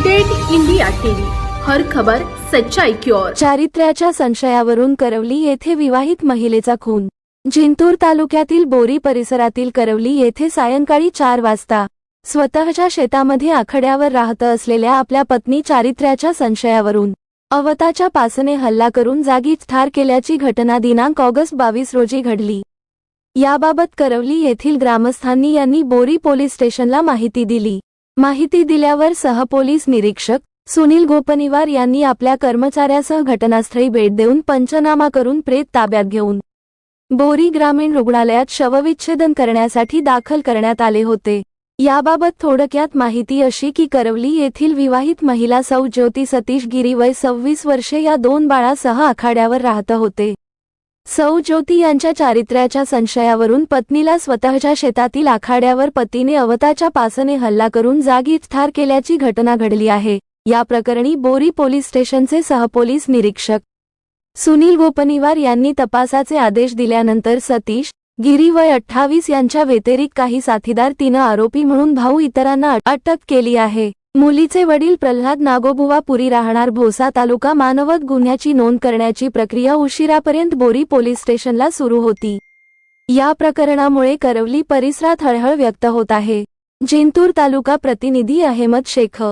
Update India TV, हर खबर सच्चाई की ओर। चारित्र्याच्या संशयावरून करवली येथे विवाहित महिलेचा खून। जिंतूर तालुक्यातील बोरी परिसरातील करवली येथे सायंकाळी 4 वाजता स्वतःच्या शेतामध्ये आखड्यावर राहत असलेल्या आपल्या पत्नी चारित्र्याच्या संशयावरून अवताच्या पासने हल्ला करून जागीच ठार केल्याची घटना दिनांक ऑगस्ट 22 रोजी घडली। याबाबत करवली येथील ग्रामस्थांनी यांनी बोरी पोलीस स्टेशनला माहिती दिली। माहिती दिल्यावर सहपोलीस निरीक्षक सुनील गोपनीवार यांनी आपल्या कर्मचाऱ्यासह घटनास्थळी भेट देऊन पंचनामा करून प्रेत ताब्यात घेऊन बोरी ग्रामीण रुग्णालयात शवविच्छेदन करण्यासाठी दाखल करण्यात आले होते। याबाबत थोडक्यात माहिती अशी की करवली येथील विवाहित महिला सौ ज्योती सतीश गिरी वय 26 वर्षे या 2 बाळासह आखाड्यावर राहत होते। सौ ज्योती यांच्या चारित्र्याच्या संशयावरून पत्नीला स्वतःच्या शेतातील आखाड्यावर पतीने अवताच्या पासने हल्ला करून जागीच ठार केल्याची घटना घडली आहे। या प्रकरणी बोरी पोलीस स्टेशनचे सहपोलीस निरीक्षक सुनील गोपनीवार यांनी तपासाचे आदेश दिल्यानंतर सतीश गिरी वय 28 यांच्या व्यतिरिक्त काही साथीदार 3 आरोपी म्हणून भाऊ इतरांना अटक केली आहे। मुलीचे वडील प्रल्हाद नागोबुवा पुरी राहणार भोसा तालुका मानवत गुन्ह्याची नोंद करण्याची प्रक्रिया उशिरापर्यंत बोरी पोलीस स्टेशनला सुरू होती। या प्रकरणामुळे करवली परिसरात हळहळ व्यक्त होत आहे। जिंतूर तालुका प्रतिनिधी अहमद शेख।